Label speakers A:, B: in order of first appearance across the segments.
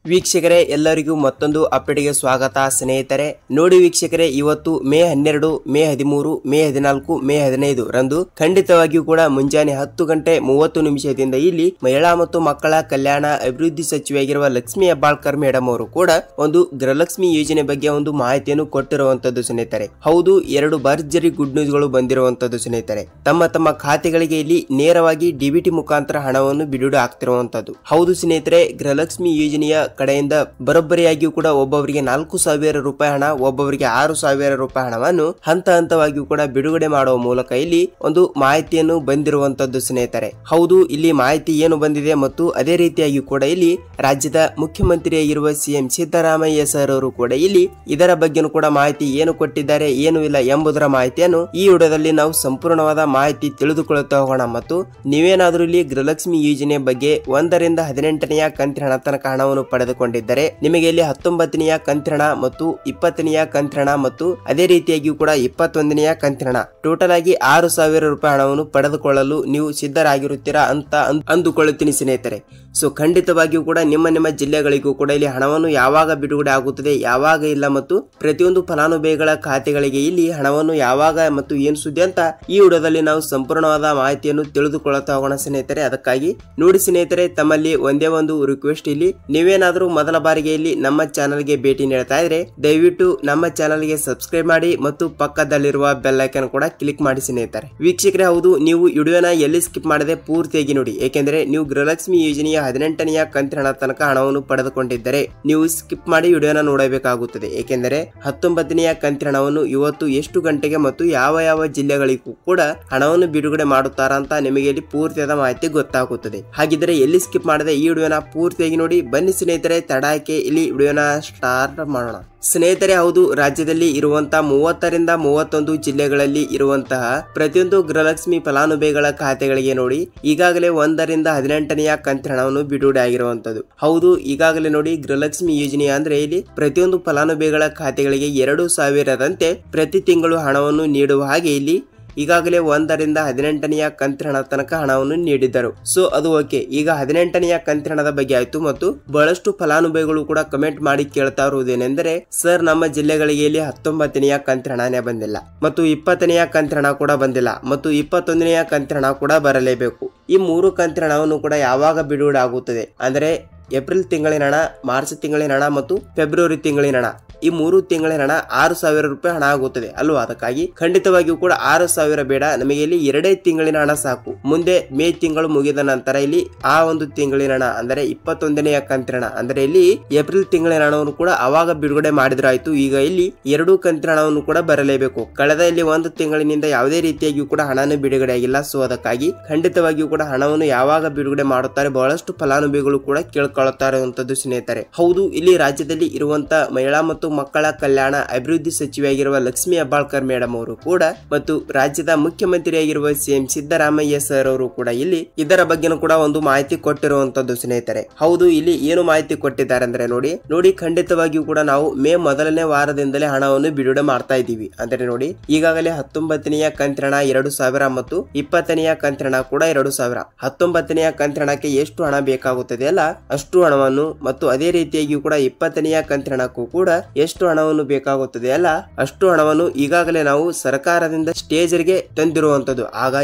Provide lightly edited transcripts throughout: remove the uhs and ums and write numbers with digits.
A: ವೀಕ್ಷಕರೇ ಎಲ್ಲರಿಗೂ ಮತ್ತೊಂದು ಅಪ್ಡೇಟ್ಗೆ ಸ್ವಾಗತ ಸ್ನೇಹಿತರೆ. ನೋಡಿ ವೀಕ್ಷಕರೇ, ಇವತ್ತು ಮೇ 12, ಮೇ 13, ಮೇ 14, ಮೇ 15 ರಂದು ಖಂಡಿತವಾಗಿಯೂ ಕೂಡ ಮುಂಜಾನೆ 10 ಗಂಟೆ 30 ನಿಮಿಷದಿಂದ ಇಲ್ಲಿ ಮಹಿಳಾ ಮತ್ತು ಮಕ್ಕಳ ಕಲ್ಯಾಣ ಅಭಿವೃದ್ಧಿ ಸಚಿವೆಯಾಗಿರುವ ಲಕ್ಷ್ಮಿ ಹೆಬ್ಬಾಳ್ಕರ್ ಮೇಡಮ್ ಅವರು ಕೂಡ ಒಂದು ಗೃಹಲಕ್ಷ್ಮಿ ಯೋಜನೆ ಬಗ್ಗೆ ಒಂದು ಮಾಹಿತಿಯನ್ನು ಕೊಟ್ಟಿರುವಂತದ್ದು ಸ್ನೇಹಿತರೆ. ಹೌದು, 2 ಭರ್ಜರಿ ಗುಡ್ ನ್ಯೂಸ್ ಗಳು ಬಂದಿರುವಂತದ್ದು ಸ್ನೇಹಿತರೆ. ತಮ್ಮ ಖಾತೆಗಳಿಗೆ ಇಲ್ಲಿ ನೇರವಾಗಿ ಡಿಬಿಟಿ ಮುಖಾಂತರ ಹಣವನ್ನು ಬಿಡುಗಡೆ ಆಗ್ತಿರುವಂತದ್ದು. ಹೌದು ಸ್ನೇಹಿತರೆ, ಗೃಹಲಕ್ಷ್ಮಿ ಯೋಜನೆಯ ಕಡೆಯಿಂದ ಬರೋಬ್ಬರಿಯಾಗಿಯೂ ಕೂಡ ಒಬ್ಬೊಬ್ಬರಿಗೆ 4,000 ರೂಪಾಯಿ ಹಣ, ಒಬ್ಬೊಬ್ಬರಿಗೆ 6,000 ರೂಪಾಯಿ ಹಣವನ್ನು ಹಂತವಾಗಿಯೂ ಕೂಡ ಬಿಡುಗಡೆ ಮಾಡುವ ಮೂಲಕ ಇಲ್ಲಿ ಒಂದು ಮಾಹಿತಿಯನ್ನು ಬಂದಿರುವಂತದ್ದು ಸ್ನೇಹಿತರೆ. ಹೌದು, ಇಲ್ಲಿ ಮಾಹಿತಿ ಏನು ಬಂದಿದೆ ಮತ್ತು ಅದೇ ರೀತಿಯಾಗಿ ಕೂಡ ಇಲ್ಲಿ ರಾಜ್ಯದ ಮುಖ್ಯಮಂತ್ರಿಯಾಗಿರುವ ಸಿಎಂ ಸಿದ್ದರಾಮಯ್ಯ ಸರ್ ಅವರು ಕೂಡ ಇಲ್ಲಿ ಇದರ ಬಗ್ಗೆನೂ ಕೂಡ ಮಾಹಿತಿ ಏನು ಕೊಟ್ಟಿದ್ದಾರೆ, ಏನು ಇಲ್ಲ ಎಂಬುದರ ಮಾಹಿತಿಯನ್ನು ಈ ವಿಡಿಯೋದಲ್ಲಿ ನಾವು ಸಂಪೂರ್ಣವಾದ ಮಾಹಿತಿ ತಿಳಿದುಕೊಳ್ಳುತ್ತಾ ಹೋಗೋಣ. ಮತ್ತು ನೀವೇನಾದ್ರೂ ಇಲ್ಲಿ ಗೃಹಲಕ್ಷ್ಮಿ ಯೋಜನೆ ಬಗ್ಗೆ 1 ರಿಂದ 18ನೆಯ ಕಂತಿನ ಹಣ ತನಕ ಹಣವನ್ನು ಪಡೆದುಕೊಂಡಿದ್ದರೆ ನಿಮಗೆ ಇಲ್ಲಿ 19ನೆಯ ಕಂತಿನ ಮತ್ತು 20ನೆಯ ಕಂತಿನ ಮತ್ತು ಅದೇ ರೀತಿಯಾಗಿಯೂ ಕೂಡ 21ನೆಯ ಕಂತಿನ ಟೋಟಲ್ ಆಗಿ 6,000 ರೂಪಾಯಿ ಹಣವನ್ನು ಪಡೆದುಕೊಳ್ಳಲು ನೀವು ಸಿದ್ಧರಾಗಿರುತ್ತೀರಾ ಅಂತ ಅಂದುಕೊಳ್ಳುತ್ತೀನಿ ಸ್ನೇಹಿತರೆ. ಸೊ ಖಂಡಿತವಾಗಿಯೂ ಕೂಡ ನಿಮ್ಮ ಜಿಲ್ಲೆಗಳಿಗೂ ಕೂಡ ಇಲ್ಲಿ ಹಣವನ್ನು ಯಾವಾಗ ಬಿಡುಗಡೆ ಆಗುತ್ತದೆ, ಯಾವಾಗ ಇಲ್ಲ ಮತ್ತು ಪ್ರತಿಯೊಂದು ಫಲಾನುಭವಿಗಳ ಖಾತೆಗಳಿಗೆ ಇಲ್ಲಿ ಹಣವನ್ನು ಯಾವಾಗ ಮತ್ತು ಏನು ಸುದ್ದಿ ಅಂತ ಈ ವಿಡಿಯೋದಲ್ಲಿ ನಾವು ಸಂಪೂರ್ಣವಾದ ಮಾಹಿತಿಯನ್ನು ತಿಳಿದುಕೊಳ್ಳುತ್ತಾ ಹೋಗೋಣ ಸ್ನೇಹಿತರೆ. ಅದಕ್ಕಾಗಿ ನೋಡಿ ಸ್ನೇಹಿತರೆ, ತಮ್ಮಲ್ಲಿ ಒಂದೇ ಒಂದು ರಿಕ್ವೆಸ್ಟ್, ಇಲ್ಲಿ ನೀವೇನಾದ್ರೂ ಮೊದಲ ಬಾರಿಗೆ ಇಲ್ಲಿ ನಮ್ಮ ಚಾನಲ್ಗೆ ಭೇಟಿ ನೀಡ್ತಾ ಇದ್ರೆ ದಯವಿಟ್ಟು ನಮ್ಮ ಚಾನಲ್ಗೆ ಸಬ್ಸ್ಕ್ರೈಬ್ ಮಾಡಿ ಮತ್ತು ಪಕ್ಕದಲ್ಲಿರುವ ಬೆಲ್ ಐಕಾನ್ ಕೂಡ ಕ್ಲಿಕ್ ಮಾಡಿ ಸ್ನೇಹಿತರೆ. ವೀಕ್ಷಕರೇ, ಹೌದು, ನೀವು ವಿಡಿಯೋನ ಎಲ್ಲಿ ಸ್ಕಿಪ್ ಮಾಡದೆ ಪೂರ್ತಿಯಾಗಿ ನೋಡಿ, ಏಕೆಂದರೆ ನೀವು ಗೃಹಲಕ್ಷ್ಮಿ ಯೋಜನೆಯ 18ನೆಯ ಕಂತಿನ ತನಕ ಹಣವನ್ನು ಪಡೆದುಕೊಂಡಿದ್ದರೆ ನೀವು ಸ್ಕಿಪ್ ಮಾಡಿ ವಿಡಿಯೋನ ನೋಡಬೇಕಾಗುತ್ತದೆ. ಏಕೆಂದರೆ 19ನೆಯ ಕಂತಿನ ಹಣವನ್ನು ಇವತ್ತು ಎಷ್ಟು ಗಂಟೆಗೆ ಮತ್ತು ಯಾವ ಜಿಲ್ಲೆಗಳಿಗೂ ಕೂಡ ಹಣವನ್ನು ಬಿಡುಗಡೆ ಮಾಡುತ್ತಾರಾ ಅಂತ ನಿಮಗೆ ಇಲ್ಲಿ ಪೂರ್ತಿಯಾದ ಮಾಹಿತಿ ಗೊತ್ತಾಗುತ್ತದೆ. ಹಾಗಿದ್ರೆ ಎಲ್ಲಿ ಸ್ಕಿಪ್ ಮಾಡದೆ ಈ ವಿಡಿಯೋನ ಪೂರ್ತಿಯಾಗಿ ನೋಡಿ. ಬನ್ನಿ ಸ್ನೇಹಿತರೆ, ತಡಾಕೆ ಇಲ್ಲಿ ವಿಡಿಯೋನ ಸ್ಟಾರ್ಟ್ ಮಾಡೋಣ ಸ್ನೇಹಿತರೆ. ಹೌದು, ರಾಜ್ಯದಲ್ಲಿ ಇರುವಂತಹ 30 ರಿಂದ 31 ಜಿಲ್ಲೆಗಳಲ್ಲಿ ಇರುವಂತಹ ಪ್ರತಿಯೊಂದು ಗೃಹಲಕ್ಷ್ಮಿ ಫಲಾನುಭವಿಗಳ ಖಾತೆಗಳಿಗೆ ನೋಡಿ ಈಗಾಗಲೇ 1 ರಿಂದ 18ನೆಯ ಕಂತಿನ ಹಣವನ್ನು ಬಿಡುಗಡೆ ಆಗಿರುವಂತದ್ದು. ಹೌದು, ಈಗಾಗಲೇ ನೋಡಿ ಗೃಹಲಕ್ಷ್ಮಿ ಯೋಜನೆ ಅಂದ್ರೆ ಇಲ್ಲಿ ಪ್ರತಿಯೊಂದು ಫಲಾನುಭವಿಗಳ ಖಾತೆಗಳಿಗೆ 2,000ರಂತೆ ಪ್ರತಿ ತಿಂಗಳು ಹಣವನ್ನು ನೀಡುವ ಹಾಗೆ ಇಲ್ಲಿ ಈಗಾಗಲೇ 1 ರಿಂದ 18ನೆಯ ಕಂತಿನ ತನಕ ಹಣವನ್ನು ನೀಡಿದ್ದರು. ಸೊ ಅದು ಓಕೆ. ಈಗ 18ನೆಯ ಕಂತಿನದ ಬಗ್ಗೆ ಆಯ್ತು ಮತ್ತು ಬಹಳಷ್ಟು ಫಲಾನುಭವಿಗಳು ಕೂಡ ಕಮೆಂಟ್ ಮಾಡಿ ಕೇಳ್ತಾ ಇರುವುದೇನೆಂದರೆ, ಸರ್ ನಮ್ಮ ಜಿಲ್ಲೆಗಳಿಗೆ ಇಲ್ಲಿ 19ನೆಯ ಕಂತಿನ ಹಣನೇ ಬಂದಿಲ್ಲ ಮತ್ತು 20ನೆಯ ಕಂತಿನ ಹಣ ಕೂಡ ಬಂದಿಲ್ಲ ಮತ್ತು 21ನೆಯ ಕಂತಿನ ಹಣ ಕೂಡ ಬರಲೇಬೇಕು. ಈ 3 ಕಂತಿನ ಹಣವನ್ನು ಕೂಡ ಯಾವಾಗ ಬಿಡುಗಡೆ ಆಗುತ್ತದೆ ಅಂದ್ರೆ ಏಪ್ರಿಲ್ ತಿಂಗಳಿನ ಹಣ, ಮಾರ್ಚ್ ತಿಂಗಳಿನ ಹಣ ಮತ್ತು ಫೆಬ್ರವರಿ ತಿಂಗಳಿನ ಹಣ, ಈ 3 ತಿಂಗಳಿನ ಹಣ 6,000 ರೂಪಾಯಿ ಹಣ ಆಗುತ್ತದೆ ಅಲ್ವಾ. ಅದಕ್ಕಾಗಿ ಖಂಡಿತವಾಗಿಯೂ ಕೂಡ 6,000 ಬೇಡ, ನಮಗೆ ಇಲ್ಲಿ 2 ತಿಂಗಳಿನ ಹಣ ಸಾಕು. ಮುಂದೆ ಮೇ ತಿಂಗಳು ಮುಗಿದ ನಂತರ ಇಲ್ಲಿ ಆ ಒಂದು ತಿಂಗಳಿನ ಹಣ ಅಂದರೆ 21ನೆಯ ಕಂತಿನ ಹಣ ಅಂದ್ರೆ ಇಲ್ಲಿ ಏಪ್ರಿಲ್ ತಿಂಗಳಿನ ಹಣವನ್ನು ಕೂಡ ಅವಾಗ ಬಿಡುಗಡೆ ಮಾಡಿದ್ರಾಯ್ತು. ಈಗ ಇಲ್ಲಿ 2 ಕಂತಿನ ಹಣವನ್ನು ಕೂಡ ಬರಲೇಬೇಕು. ಕಳೆದ ಇಲ್ಲಿ 1 ತಿಂಗಳಿನಿಂದ ಯಾವುದೇ ರೀತಿಯಾಗಿಯೂ ಕೂಡ ಹಣವನ್ನು ಬಿಡುಗಡೆ ಆಗಿಲ್ಲ. ಸೊ ಅದಕ್ಕಾಗಿ ಖಂಡಿತವಾಗಿಯೂ ಕೂಡ ಹಣವನ್ನು ಯಾವಾಗ ಬಿಡುಗಡೆ ಮಾಡುತ್ತಾರೆ ಬಹಳಷ್ಟು ಫಲಾನುಭವಿಗಳು ಕೂಡ ಕೇಳ್ಕೊಳ್ಳುತ್ತಾ ಇರುವಂತದ್ದು ಸ್ನೇಹಿತರೆ. ಹೌದು, ಇಲ್ಲಿ ರಾಜ್ಯದಲ್ಲಿ ಇರುವಂತಹ ಮಹಿಳಾ ಮತ್ತು ಮಕ್ಕಳ ಕಲ್ಯಾಣ ಅಭಿವೃದ್ಧಿ ಸಚಿವೆಯಾಗಿರುವ ಲಕ್ಷ್ಮಿ ಹೆಬ್ಬಾಳ್ಕರ್ ಮೇಡಮ್ ಅವರು ಕೂಡ ಮತ್ತು ರಾಜ್ಯದ ಮುಖ್ಯಮಂತ್ರಿಯಾಗಿರುವ ಸಿಎಂ ಸಿದ್ದರಾಮಯ್ಯ ಸರ್ ಅವರು ಕೂಡ ಇಲ್ಲಿ ಇದರ ಬಗ್ಗೆನೂ ಕೂಡ ಒಂದು ಮಾಹಿತಿ ಕೊಟ್ಟಿರುವಂತದ್ದು ಸ್ನೇಹಿತರೆ. ಹೌದು, ಇಲ್ಲಿ ಏನು ಮಾಹಿತಿ ಕೊಟ್ಟಿದ್ದಾರೆ ಅಂದ್ರೆ ನೋಡಿ ಖಂಡಿತವಾಗಿಯೂ ಕೂಡ ನಾವು ಮೇ ಮೊದಲನೇ ವಾರದಿಂದಲೇ ಹಣವನ್ನು ಬಿಡುಗಡೆ ಮಾಡ್ತಾ ಇದ್ದೀವಿ. ಅಂದ್ರೆ ನೋಡಿ ಈಗಾಗಲೇ 19ನೆಯ ಕಂತಿನ 2,000 ಮತ್ತು 20ನೆಯ ಕಂತಿನ ಕೂಡ 2,000. 19ನೆಯ ಕಂತಿನಕ್ಕೆ ಎಷ್ಟು ಹಣ ಬೇಕಾಗುತ್ತದೆ ಅಲ್ಲ ಅಷ್ಟು ಹಣವನ್ನು ಮತ್ತು ಅದೇ ರೀತಿಯಾಗಿಯೂ ಕೂಡ 20ನೆಯ ಕಂತಿನಕ್ಕೂ ಕೂಡ ಎಷ್ಟು ಹಣವನ್ನು ಬೇಕಾಗುತ್ತದೆ ಅಲ್ಲ ಅಷ್ಟು ಹಣವನ್ನು ಈಗಾಗಲೇ ನಾವು ಸರ್ಕಾರದಿಂದ ಸ್ಟೇಜರ್ಗೆ ತಂದಿರುವಂತದ್ದು. ಆಗ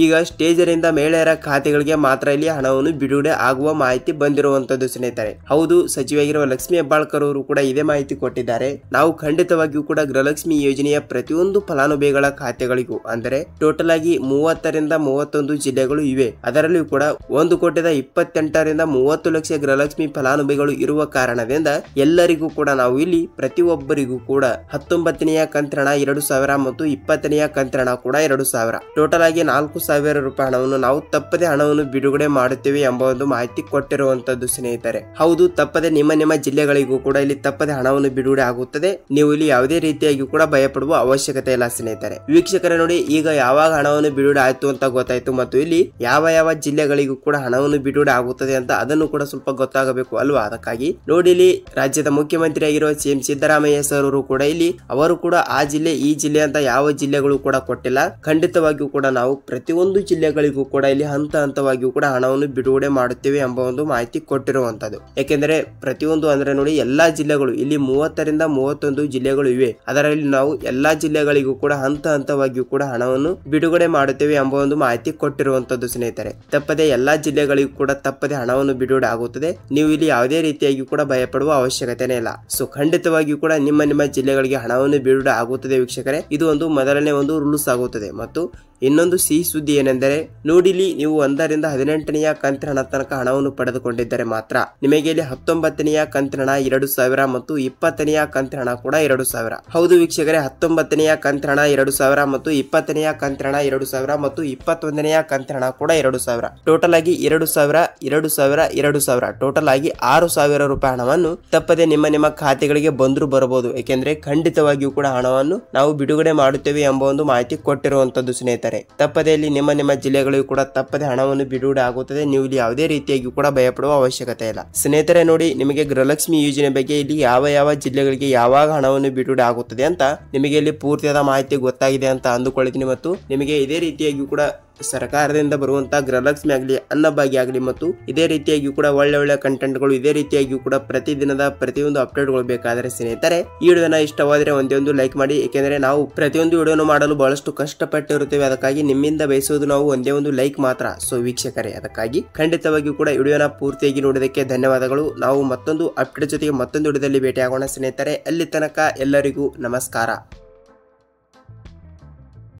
A: ಈಗ ಸ್ಟೇಜರಿಂದ ಮಹಿಳೆಯರ ಖಾತೆಗಳಿಗೆ ಮಾತ್ರ ಇಲ್ಲಿ ಹಣವನ್ನು ಬಿಡುಗಡೆ ಆಗುವ ಮಾಹಿತಿ ಬಂದಿರುವಂತದ್ದು ಸ್ನೇಹಿತರೆ. ಹೌದು, ಸಚಿವೆಯಾಗಿರುವ ಲಕ್ಷ್ಮಿ ಹೆಬ್ಬಾಳ್ಕರ್ ಅವರು ಕೂಡ ಇದೇ ಮಾಹಿತಿ ಕೊಟ್ಟಿದ್ದಾರೆ. ನಾವು ಖಂಡಿತವಾಗಿಯೂ ಕೂಡ ಗೃಹಲಕ್ಷ್ಮಿ ಯೋಜನೆಯ ಪ್ರತಿಯೊಂದು ಫಲಾನುಭವಿಗಳ ಖಾತೆಗಳಿಗೂ ಅಂದರೆ ಟೋಟಲ್ ಆಗಿ 30 ರಿಂದ 31 ಜಿಲ್ಲೆಗಳು ಇವೆ. ಅದರಲ್ಲಿಯೂ ಕೂಡ 1,28 ರಿಂದ 30 ಲಕ್ಷ ಗೃಹಲಕ್ಷ್ಮಿ ಫಲಾನುಭವಿಗಳು ಇರುವ ಕಾರಣದಿಂದ ಎಲ್ಲರಿಗೂ ಕೂಡ ನಾವು ಇಲ್ಲಿ ಪ್ರತಿಯೊಬ್ಬರಿಗೂ ಕೂಡ 19ನೆಯ ಕಂತಿನ 2,000 ಮತ್ತು 20ನೆಯ ಕಂತಿನ ಕೂಡ 2,000 ಟೋಟಲ್ ಆಗಿ 4,000 ರೂಪಾಯಿ ಹಣವನ್ನು ನಾವು ತಪ್ಪದೆ ಹಣವನ್ನು ಬಿಡುಗಡೆ ಮಾಡುತ್ತೇವೆ ಎಂಬ ಒಂದು ಮಾಹಿತಿ ಕೊಟ್ಟಿರುವಂತದ್ದು ಸ್ನೇಹಿತರೆ. ಹೌದು, ತಪ್ಪದೆ ನಿಮ್ಮ ಜಿಲ್ಲೆಗಳಿಗೂ ಕೂಡ ಇಲ್ಲಿ ತಪ್ಪದೆ ಹಣವನ್ನು ಬಿಡುಗಡೆ ಆಗುತ್ತದೆ. ನೀವು ಇಲ್ಲಿ ಯಾವುದೇ ರೀತಿಯಾಗಿ ಕೂಡ ಭಯಪಡುವ ಅವಶ್ಯಕತೆ ಇಲ್ಲ ಸ್ನೇಹಿತರೆ. ವೀಕ್ಷಕರೇ, ನೋಡಿ ಈಗ ಯಾವಾಗ ಹಣವನ್ನು ಬಿಡುಗಡೆ ಆಯ್ತು ಅಂತ ಗೊತ್ತಾಯ್ತು ಮತ್ತು ಇಲ್ಲಿ ಯಾವ ಜಿಲ್ಲೆಗಳಿಗೂ ಕೂಡ ಹಣವನ್ನು ಬಿಡುಗಡೆ ಆಗುತ್ತದೆ ಅಂತ ಅದನ್ನು ಕೂಡ ಸ್ವಲ್ಪ ಗೊತ್ತಾಗಬೇಕು ಅಲ್ವಾ. ಅದಕ್ಕಾಗಿ ನೋಡಿ ಇಲ್ಲಿ ರಾಜ್ಯದ ಮುಖ್ಯಮಂತ್ರಿಯಾಗಿರುವ ಸಿಎಂ ಸಿದ್ದರಾಮಯ್ಯ ಸರ್ ಅವರು ಕೂಡ ಇಲ್ಲಿ ಅವರು ಕೂಡ ಆ ಜಿಲ್ಲೆ ಈ ಜಿಲ್ಲೆ ಅಂತ ಯಾವ ಜಿಲ್ಲೆಗಳು ಕೂಡ ಕೊಟ್ಟಿಲ್ಲ. ಖಂಡಿತವಾಗಿಯೂ ಕೂಡ ನಾವು ಪ್ರತಿಯೊಂದು ಜಿಲ್ಲೆಗಳಿಗೂ ಕೂಡ ಇಲ್ಲಿ ಹಂತ ಹಂತವಾಗಿಯೂ ಕೂಡ ಹಣವನ್ನು ಬಿಡುಗಡೆ ಮಾಡುತ್ತೇವೆ ಎಂಬ ಒಂದು ಮಾಹಿತಿ ಕೊಟ್ಟಿರುವಂತದ್ದು. ಯಾಕೆಂದ್ರೆ ಪ್ರತಿಯೊಂದು ಅಂದ್ರೆ ನೋಡಿ ಎಲ್ಲಾ ಜಿಲ್ಲೆಗಳು ಇಲ್ಲಿ 30 ರಿಂದ 31 ಜಿಲ್ಲೆಗಳು ಇವೆ. ಅದರಲ್ಲಿ ನಾವು ಎಲ್ಲಾ ಜಿಲ್ಲೆಗಳಿಗೂ ಕೂಡ ಹಂತ ಹಂತವಾಗಿಯೂ ಕೂಡ ಹಣವನ್ನು ಬಿಡುಗಡೆ ಮಾಡುತ್ತೇವೆ ಎಂಬ ಒಂದು ಮಾಹಿತಿ ಕೊಟ್ಟಿರುವಂತದ್ದು ಸ್ನೇಹಿತರೆ. ತಪ್ಪದೆ ಎಲ್ಲಾ ಜಿಲ್ಲೆಗಳಿಗೂ ಕೂಡ ತಪ್ಪದೆ ಹಣವನ್ನು ಬಿಡುಗಡೆ ಆಗುತ್ತದೆ. ನೀವು ಇಲ್ಲಿ ಯಾವುದೇ ರೀತಿಯಾಗಿ ಕೂಡ ಭಯಪಡುವ ಅವಶ್ಯಕತೆನೇ ಇಲ್ಲ. ಸೊ ಖಂಡಿತವಾಗಿಯೂ ಕೂಡ ನಿಮ್ಮ ಜಿಲ್ಲೆಗಳಿಗೆ ಹಣವನ್ನು ಬಿಡುಗಡೆ ಆಗುತ್ತದೆ ವೀಕ್ಷಕರೇ. ಇದು ಒಂದು ಮೊದಲನೇ ಒಂದು ರೂಲ್ಸ್ ಆಗುತ್ತದೆ. ಮತ್ತು ಇನ್ನೊಂದು ಸಿಹಿ ಸುದ್ದಿ ಏನೆಂದರೆ ನೋಡಿಲಿ, ನೀವು 1 ರಿಂದ 18ನೆಯ ಕಂತಿನ ಹಣ ತನಕ ಹಣವನ್ನು ಪಡೆದುಕೊಂಡಿದ್ದರೆ ಮಾತ್ರ ನಿಮಗೆ ಇಲ್ಲಿ 19ನೆಯ ಕಂತಿನ ಹಣ 2000 ಮತ್ತು 20ನೆಯ ಕಂತಿನ ಹಣ ಕೂಡ 2000. ಹೌದು ವೀಕ್ಷಕರೇ, 19ನೆಯ ಕಂತಿನ ಹಣ 2000 ಮತ್ತು 20ನೆಯ ಕಂತಿನ ಹಣ 2000 ಮತ್ತು 21ನೆಯ ಕಂತಿನ ಹಣ ಕೂಡ 2000. ಟೋಟಲ್ ಆಗಿ 2000 ಟೋಟಲ್ ಆಗಿ 6000 ರೂಪಾಯಿ ಹಣವನ್ನು ತಪ್ಪದೆ ನಿಮ್ಮ ಖಾತೆಗಳಿಗೆ ಬಂದರೂ ಬರಬಹುದು. ಏಕೆಂದ್ರೆ ಖಂಡಿತವಾಗಿಯೂ ಕೂಡ ಹಣವನ್ನು ನಾವು ಬಿಡುಗಡೆ ಮಾಡುತ್ತೇವೆ ಎಂಬ ಒಂದು ಮಾಹಿತಿ ಕೊಟ್ಟಿರುವಂತದ್ದು ಸ್ನೇಹಿತರೆ. ತಪ್ಪದೆ ಇಲ್ಲಿ ನಿಮ್ಮ ಜಿಲ್ಲೆಗಳಿಗೂ ಕೂಡ ತಪ್ಪದೆ ಹಣವನ್ನು ಬಿಡುಗಡೆ ಆಗುತ್ತದೆ. ನೀವು ಇಲ್ಲಿ ಯಾವುದೇ ರೀತಿಯಾಗಿ ಕೂಡ ಭಯಪಡುವ ಅವಶ್ಯಕತೆ ಇಲ್ಲ ಸ್ನೇಹಿತರೆ. ನೋಡಿ, ನಿಮಗೆ ಗೃಹಲಕ್ಷ್ಮಿ ಯೋಜನೆ ಬಗ್ಗೆ ಇಲ್ಲಿ ಯಾವ ಜಿಲ್ಲೆಗಳಿಗೆ ಯಾವಾಗ ಹಣವನ್ನು ಬಿಡುಗಡೆ ಆಗುತ್ತದೆ ಅಂತ ನಿಮಗೆ ಇಲ್ಲಿ ಪೂರ್ತಿಯಾದ ಮಾಹಿತಿ ಗೊತ್ತಾಗಿದೆ ಅಂತ ಅಂದುಕೊಳ್ಳಿದ್ದೀನಿ. ಮತ್ತು ನಿಮಗೆ ಇದೇ ರೀತಿಯಾಗಿ ಕೂಡ ಸರ್ಕಾರದಿಂದ ಬರುವಂತಹ ಗೃಹಲಕ್ಷ್ಮಿ ಆಗಲಿ, ಅನ್ನಭಾಗ್ಯ ಆಗಲಿ ಮತ್ತು ಇದೇ ರೀತಿಯಾಗಿ ಕೂಡ ಒಳ್ಳೆ ಕಂಟೆಂಟ್ಗಳು ಇದೇ ರೀತಿಯಾಗಿ ಕೂಡ ಪ್ರತಿದಿನದ ಪ್ರತಿಯೊಂದು ಅಪ್ಡೇಟ್ಗಳು ಬೇಕಾದರೆ ಸ್ನೇಹಿತರೆ ಈ ವಿಡಿಯೋನ ಇಷ್ಟವಾದರೆ ಒಂದೇ ಒಂದು ಲೈಕ್ ಮಾಡಿ. ಏಕೆಂದರೆ ನಾವು ಪ್ರತಿಯೊಂದು ವಿಡಿಯೋನು ಮಾಡಲು ಬಹಳಷ್ಟು ಕಷ್ಟಪಟ್ಟಿರುತ್ತೇವೆ. ಅದಕ್ಕಾಗಿ ನಿಮ್ಮಿಂದ ಬಯಸುವುದು ನಾವು ಒಂದೇ ಒಂದು ಲೈಕ್ ಮಾತ್ರ. ಸೊ ವೀಕ್ಷಕರೇ, ಅದಕ್ಕಾಗಿ ಖಂಡಿತವಾಗಿಯೂ ಕೂಡ ವಿಡಿಯೋನ ಪೂರ್ತಿಯಾಗಿ ನೋಡೋದಕ್ಕೆ ಧನ್ಯವಾದಗಳು. ನಾವು ಮತ್ತೊಂದು ಅಪ್ಡೇಟ್ ಜೊತೆಗೆ ಮತ್ತೊಂದು ವಿಡಿಯೋದಲ್ಲಿ ಭೇಟಿಯಾಗೋಣ ಸ್ನೇಹಿತರೆ. ಅಲ್ಲಿ ತನಕ ಎಲ್ಲರಿಗೂ ನಮಸ್ಕಾರ.